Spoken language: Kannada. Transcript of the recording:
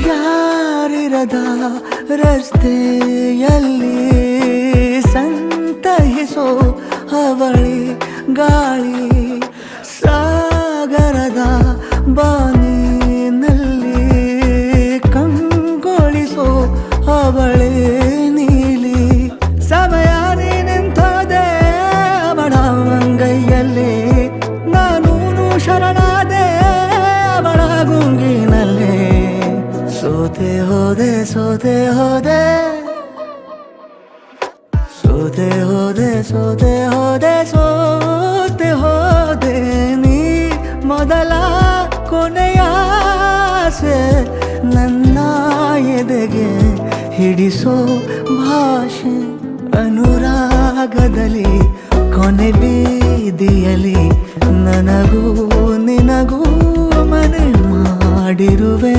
ಯಾರಿರದ ರಸ್ತೆಯಲ್ಲಿ ಸಂತಹಿಸೋ ಅವಳಿ ಗಾಳಿ, ಸಾಗರದ ಬಾನಿನಲ್ಲಿ ಕಂಗೊಳಿಸೋ ಅವಳೆ ನೀಲಿ. ಸಮಯ ನಿಂತೋದೆ ಅವಳ ಅಂಗೈಯಲ್ಲಿ, ನಾನು ಶರಣಾದೆ ಅವಳ ಗುಂಗಿನಲ್ಲಿ. ಸೋತೆ ಹೋದೆ ಸೋತೆ ಹೋದೆ ಸೋತೆ ಹೋದೆ ಸೋತೆ ಹೋದೆ ಸೋತೆ ಹೋದೆ. ನೀ ಮೊದಲ ಕೊನೆಯ ಆಸೆ ನನ್ನ ಎದೆಗೆ ಹಿಡಿಸೋ ಭಾಷೆ. ಅನುರಾಗದಲ್ಲಿ ಕೊನೆ ಬೀದಿಯಲ್ಲಿ ನನಗೂ ನಿನಗೂ ಮನೆ ಮಾಡಿರುವೆ.